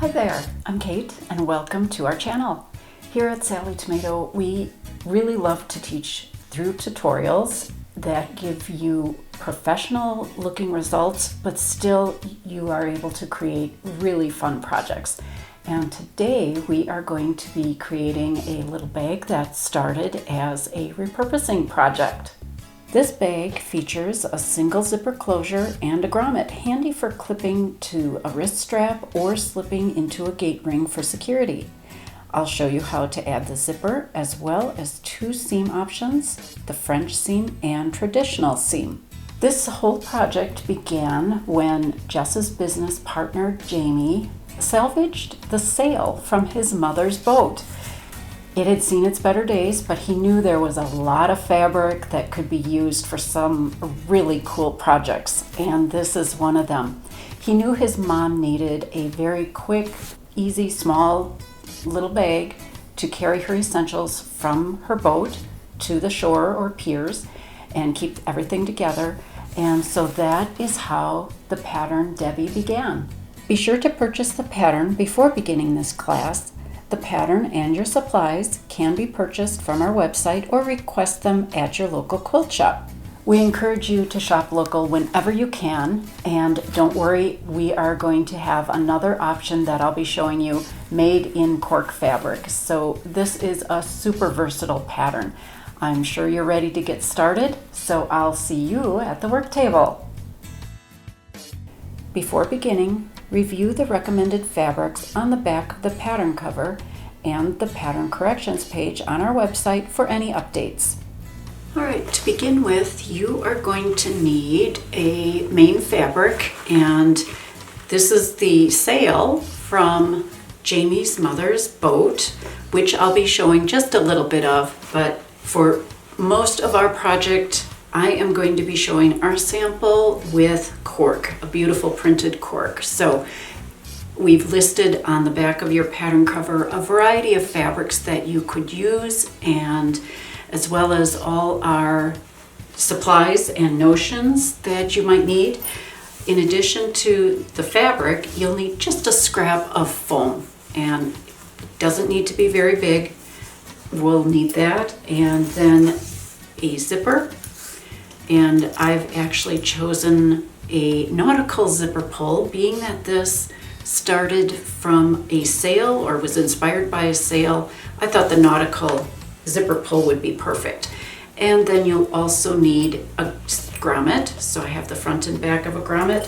Hi there, I'm Kate and welcome to our channel. Here at Sallie Tomato, we really love to teach through tutorials that give you professional looking results, but still you are able to create really fun projects. And today we are going to be creating a little bag that started as a repurposing project. This bag features a single zipper closure and a grommet, handy for clipping to a wrist strap or slipping into a gate ring for security. I'll show you how to add the zipper as well as two seam options, the French seam and traditional seam. This whole project began when Jess's business partner Jamie salvaged the sail from his mother's boat. It had seen its better days, but he knew there was a lot of fabric that could be used for some really cool projects, and this is one of them. He knew his mom needed a very quick, easy, small little bag to carry her essentials from her boat to the shore or piers and keep everything together, and so that is how the pattern Debbie began. Be sure to purchase the pattern before beginning this class. The pattern and your supplies can be purchased from our website or request them at your local quilt shop. We encourage you to shop local whenever you can, and don't worry, we are going to have another option that I'll be showing you made in Cork Fabric. So this is a super versatile pattern. I'm sure you're ready to get started, so I'll see you at the work table. Before beginning, review the recommended fabrics on the back of the pattern cover and the pattern corrections page on our website for any updates. All right, to begin with, you are going to need a main fabric, and this is the sail from Jamie's mother's boat, which I'll be showing just a little bit of, but for most of our project, I am going to be showing our sample with cork, a beautiful printed cork. So we've listed on the back of your pattern cover a variety of fabrics that you could use, and as well as all our supplies and notions that you might need. In addition to the fabric, you'll need just a scrap of foam, and it doesn't need to be very big. We'll need that, and then a zipper. And I've actually chosen a Nautical zipper pull, being that this started from a sail or was inspired by a sail. I thought the Nautical zipper pull would be perfect. And then you'll also need a grommet. So I have the front and back of a grommet.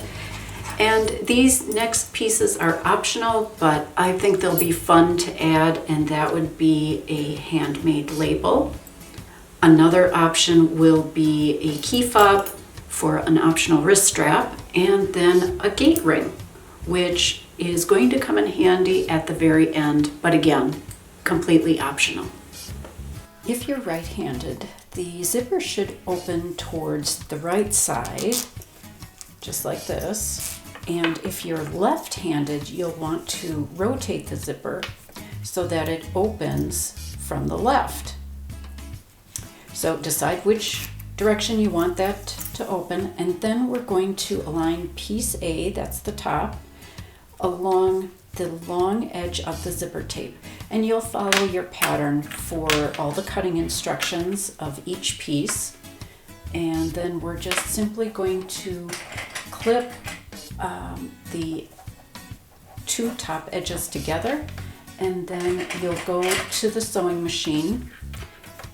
And these next pieces are optional, but I think they'll be fun to add, and that would be a handmade label. Another option will be a key fob for an optional wrist strap, and then a gate ring, which is going to come in handy at the very end, but again, completely optional. If you're right-handed, the zipper should open towards the right side, just like this. And if you're left-handed, you'll want to rotate the zipper so that it opens from the left. So decide which direction you want that to open, and then we're going to align piece A, that's the top, along the long edge of the zipper tape. And you'll follow your pattern for all the cutting instructions of each piece. And then we're just simply going to clip the two top edges together, and then you'll go to the sewing machine.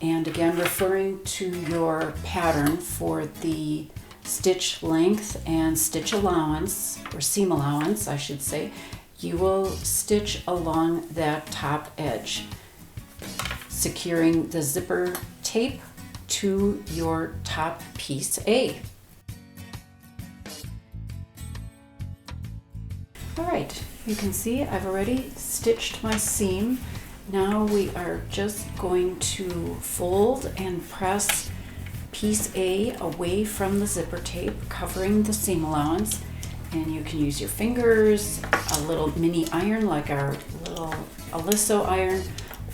And again, referring to your pattern for the stitch length and stitch allowance, or seam allowance, I should say, you will stitch along that top edge, securing the zipper tape to your top piece A. All right, you can see I've already stitched my seam. Now we are just going to fold and press piece A away from the zipper tape, covering the seam allowance. And you can use your fingers, a little mini iron like our little Aliso iron,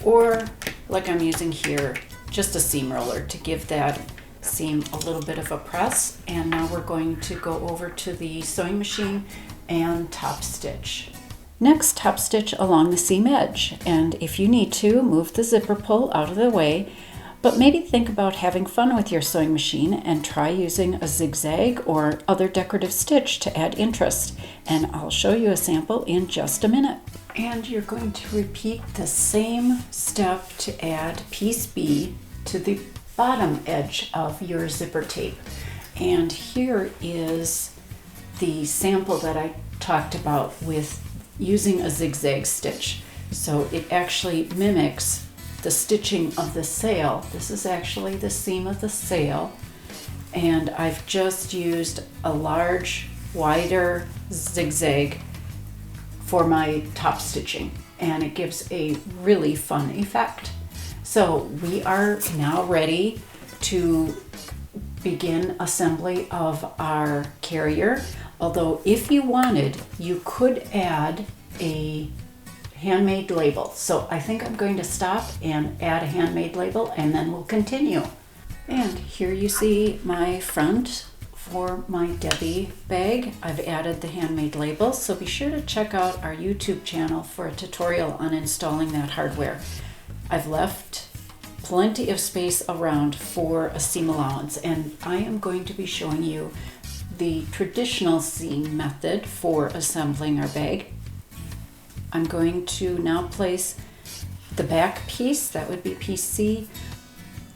or like I'm using here, just a seam roller to give that seam a little bit of a press. And now we're going to go over to the sewing machine and top stitch. Next, top stitch along the seam edge, and if you need to, move the zipper pull out of the way, but maybe think about having fun with your sewing machine and try using a zigzag or other decorative stitch to add interest, and I'll show you a sample in just a minute. And you're going to repeat the same step to add piece B to the bottom edge of your zipper tape. And here is the sample that I talked about with using a zigzag stitch. So it actually mimics the stitching of the sail. This is actually the seam of the sail, and I've just used a large, wider zigzag for my top stitching, and it gives a really fun effect. So we are now ready to begin assembly of our carrier. Although if you wanted, you could add a handmade label. So I think I'm going to stop and add a handmade label, and then we'll continue. And here you see my front for my Debby bag. I've added the handmade label, so be sure to check out our YouTube channel for a tutorial on installing that hardware. I've left plenty of space around for a seam allowance, and I am going to be showing you the traditional seam method for assembling our bag. I'm going to now place the back piece, that would be piece C,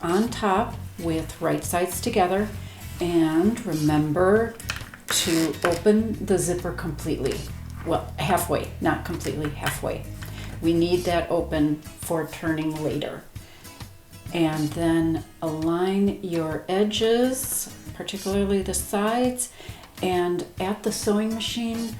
on top with right sides together, and remember to open the zipper completely. Well, halfway, not completely, halfway. We need that open for turning later. And then align your edges, particularly the sides, and at the sewing machine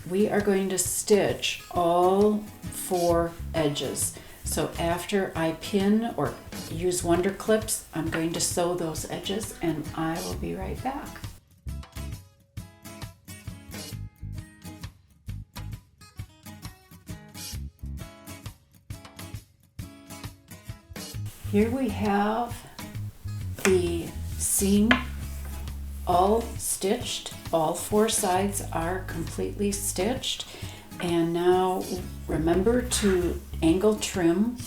we are going to stitch all 4 edges. So after I pin or use Wonder Clips, I'm going to sew those edges, and I will be right back. Here we have the seam all stitched. All 4 sides are completely stitched. And now remember to angle trim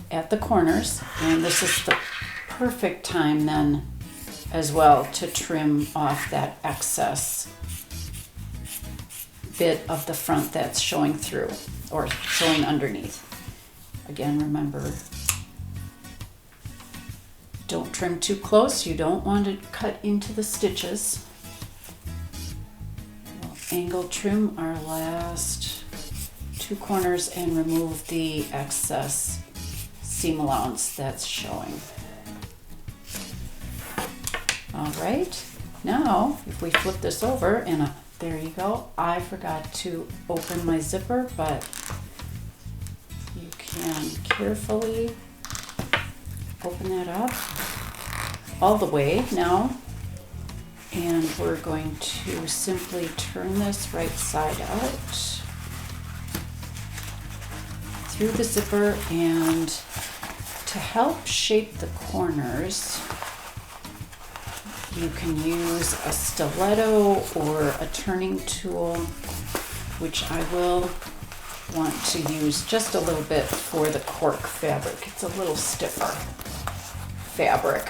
at the corners. And this is the perfect time then as well to trim off that excess bit of the front that's showing through or showing underneath. Again, remember, don't trim too close. You don't want to cut into the stitches. We'll angle trim our last 2 corners and remove the excess seam allowance that's showing. All right, now if we flip this over, and there you go. I forgot to open my zipper, but you can carefully open that up all the way now, and we're going to simply turn this right side out through the zipper, and to help shape the corners you can use a stiletto or a turning tool, which I will want to use just a little bit for the Cork fabric. It's a little stiffer fabric.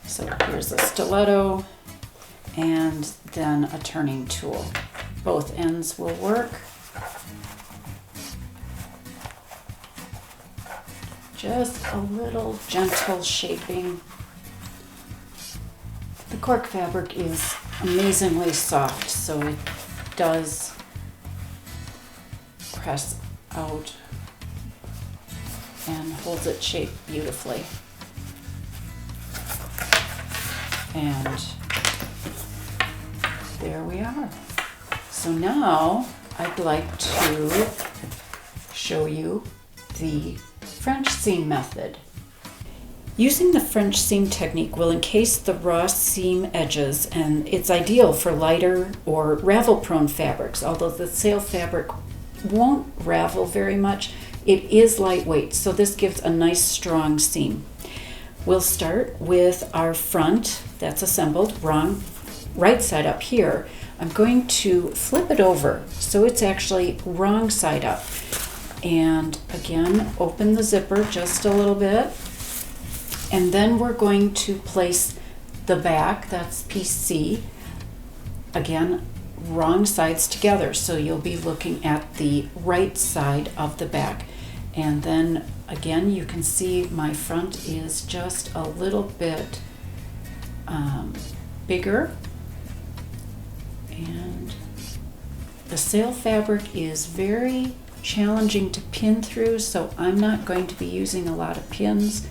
So here's a stiletto and then a turning tool. Both ends will work. Just a little gentle shaping. The Cork fabric is amazingly soft, so it does press out and holds its shape beautifully. And there we are. So now I'd like to show you the French seam method. Using the French seam technique will encase the raw seam edges, and it's ideal for lighter or ravel-prone fabrics. Although the sail fabric won't ravel very much, it is lightweight, so this gives a nice strong seam. We'll start with our front that's assembled, right side up here. I'm going to flip it over so it's actually wrong side up. And again, open the zipper just a little bit. And then we're going to place the back, that's piece C, again, wrong sides together. So you'll be looking at the right side of the back. And then again, you can see my front is just a little bit bigger. And the sail fabric is very challenging to pin through, so I'm not going to be using a lot of pins.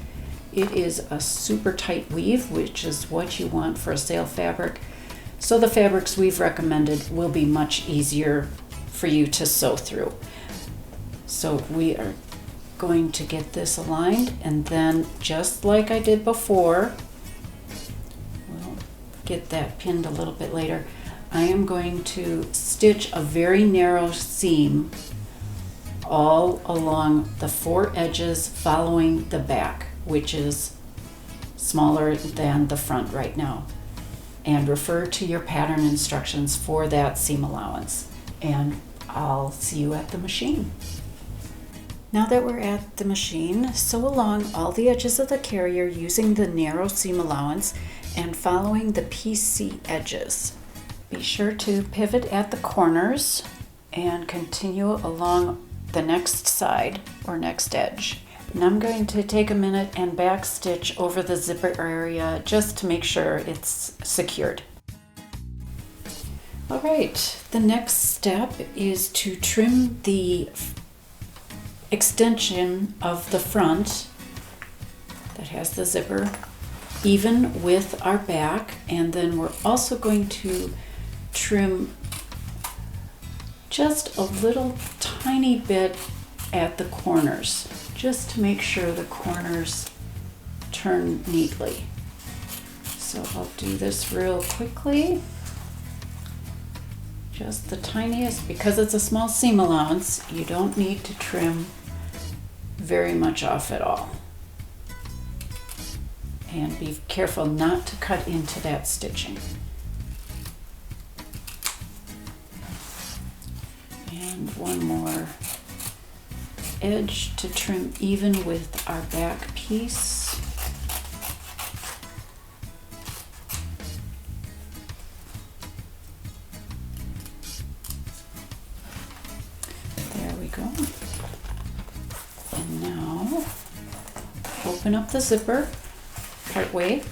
It is a super tight weave, which is what you want for a sail fabric. So the fabrics we've recommended will be much easier for you to sew through. So we are going to get this aligned, and then just like I did before, we'll get that pinned a little bit later. I am going to stitch a very narrow seam all along the 4 edges following the back, which is smaller than the front right now. And refer to your pattern instructions for that seam allowance. And I'll see you at the machine. Now that we're at the machine, sew along all the edges of the carrier using the narrow seam allowance and following the PC edges. Be sure to pivot at the corners and continue along the next side or next edge. And I'm going to take a minute and back stitch over the zipper area just to make sure it's secured. All right, the next step is to trim the extension of the front that has the zipper even with our back, and then we're also going to trim just a little tiny bit at the corners, just to make sure the corners turn neatly. So I'll do this real quickly. Just the tiniest, because it's a small seam allowance, you don't need to trim very much off at all. And be careful not to cut into that stitching. And one more edge to trim even with our back piece. There we go. And now open up the zipper part way,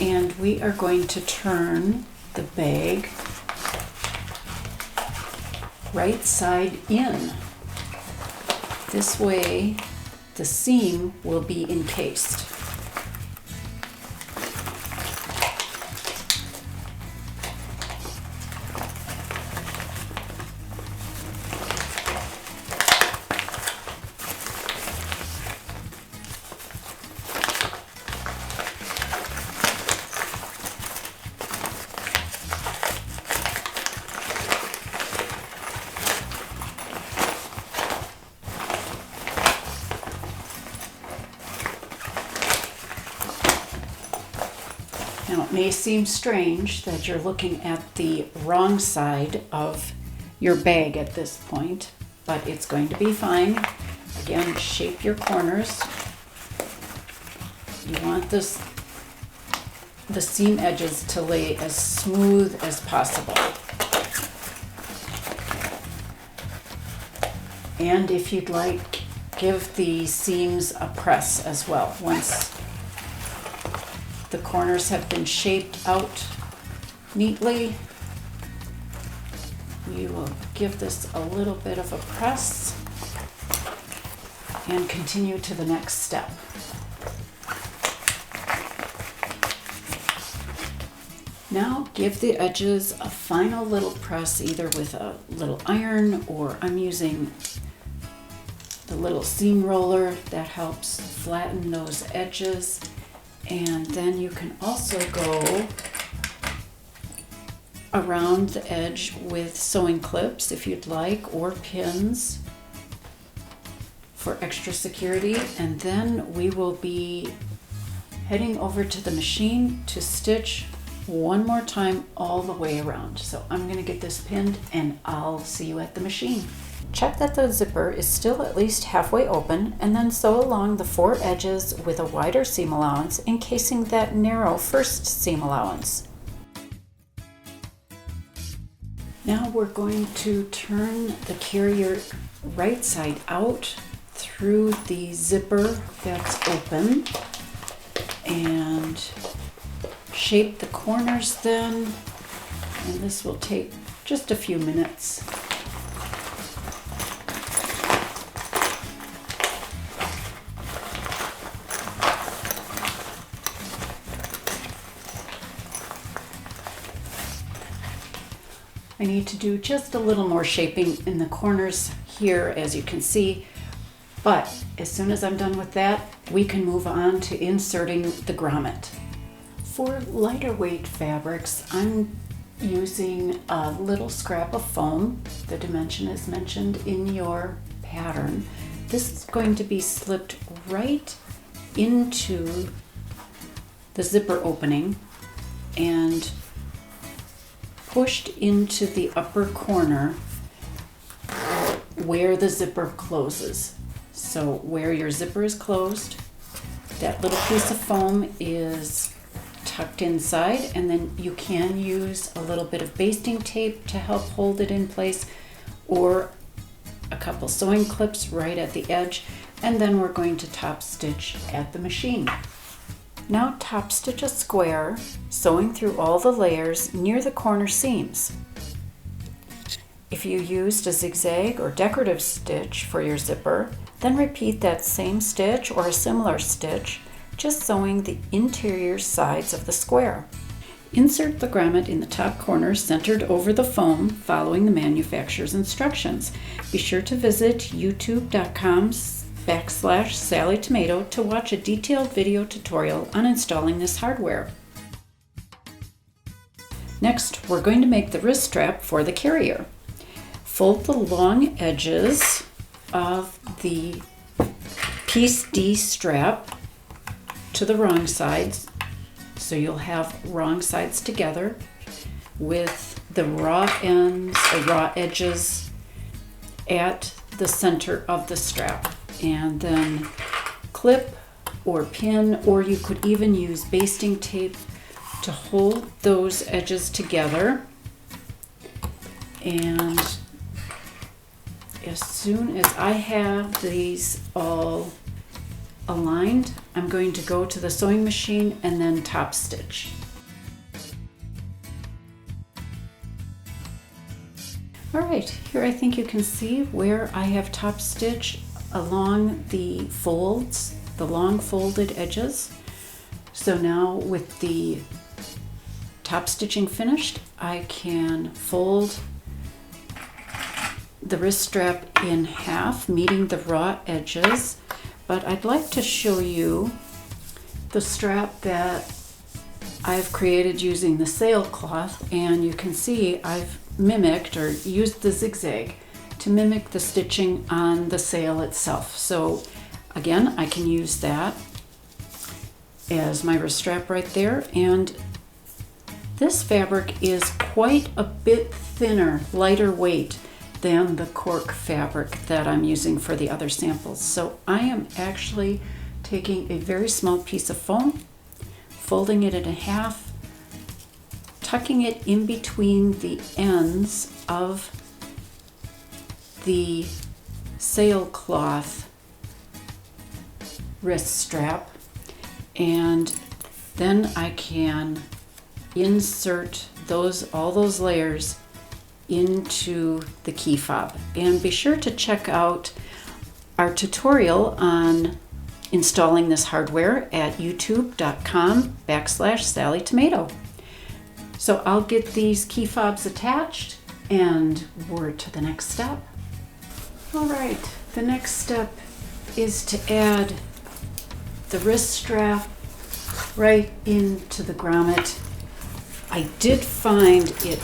and we are going to turn the bag right side in. This way the seam will be encased. Now, it may seem strange that you're looking at the wrong side of your bag at this point, but it's going to be fine. Again, shape your corners. You want the seam edges to lay as smooth as possible. And if you'd like, give the seams a press as well. Once the corners have been shaped out neatly, we will give this a little bit of a press and continue to the next step. Now give the edges a final little press, either with a little iron, or I'm using the little seam roller that helps flatten those edges. And then you can also go around the edge with sewing clips if you'd like, or pins for extra security. And then we will be heading over to the machine to stitch one more time all the way around. So I'm going to get this pinned and I'll see you at the machine. Check that the zipper is still at least halfway open, and then sew along the 4 edges with a wider seam allowance, encasing that narrow first seam allowance. Now we're going to turn the carrier right side out through the zipper that's open and shape the corners then, and this will take just a few minutes. I need to do just a little more shaping in the corners here, as you can see, but as soon as I'm done with that, we can move on to inserting the grommet. For lighter weight fabrics, I'm using a little scrap of foam. The dimension is mentioned in your pattern. This is going to be slipped right into the zipper opening and pushed into the upper corner where the zipper closes. So where your zipper is closed, that little piece of foam is tucked inside, and then you can use a little bit of basting tape to help hold it in place, or a couple sewing clips right at the edge, and then we're going to top stitch at the machine. Now top stitch a square, sewing through all the layers near the corner seams. If you used a zigzag or decorative stitch for your zipper, then repeat that same stitch or a similar stitch, just sewing the interior sides of the square. Insert the grommet in the top corner centered over the foam, following the manufacturer's instructions. Be sure to visit youtube.com/Sallie Tomato to watch a detailed video tutorial on installing this hardware. Next, we're going to make the wrist strap for the carrier. Fold the long edges of the piece D strap to the wrong sides, so you'll have wrong sides together with the raw ends or raw edges at the center of the strap, and then clip or pin, or you could even use basting tape to hold those edges together. And as soon as I have these all aligned, I'm going to go to the sewing machine and then top stitch. All right, here I think you can see where I have top stitch along the folds, the long folded edges. So now with the top stitching finished, I can fold the wrist strap in half, meeting the raw edges. But I'd like to show you the strap that I've created using the sailcloth, and you can see I've mimicked or used the zigzag to mimic the stitching on the sail itself. So again, I can use that as my wrist strap right there, and this fabric is quite a bit thinner, lighter weight than the Cork fabric that I'm using for the other samples. So I am actually taking a very small piece of foam, folding it in half, tucking it in between the ends of the sailcloth wrist strap, and then I can insert all those layers into the key fob. And be sure to check out our tutorial on installing this hardware at youtube.com/Sallie Tomato. So I'll get these key fobs attached and we're to the next step. All right, the next step is to add the wrist strap right into the grommet. I did find it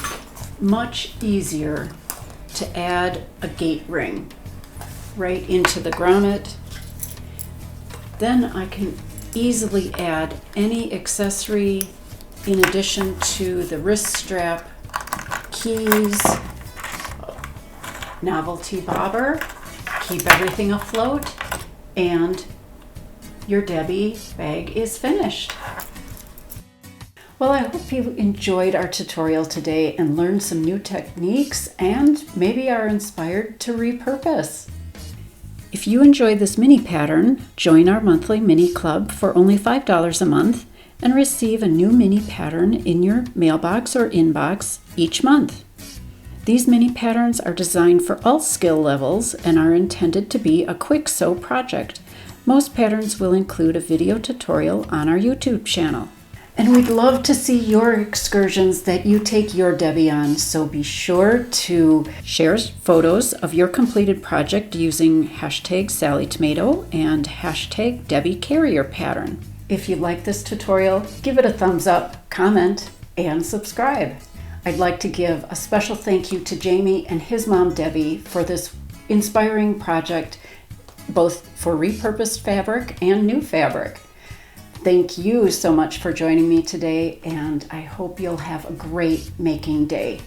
much easier to add a gate ring right into the grommet. Then I can easily add any accessory in addition to the wrist strap, keys, novelty bobber, keep everything afloat, and your Debby bag is finished. Well, I hope you enjoyed our tutorial today and learned some new techniques and maybe are inspired to repurpose. If you enjoyed this mini pattern, join our monthly mini club for only $5 a month and receive a new mini pattern in your mailbox or inbox each month. These mini patterns are designed for all skill levels and are intended to be a quick sew project. Most patterns will include a video tutorial on our YouTube channel. And we'd love to see your excursions that you take your Debby on, so be sure to share photos of your completed project using hashtag Sallie Tomato and hashtag Debby Carrier Pattern. If you like this tutorial, give it a thumbs up, comment, and subscribe. I'd like to give a special thank you to Jamie and his mom Debbie for this inspiring project, both for repurposed fabric and new fabric. Thank you so much for joining me today, and I hope you'll have a great making day.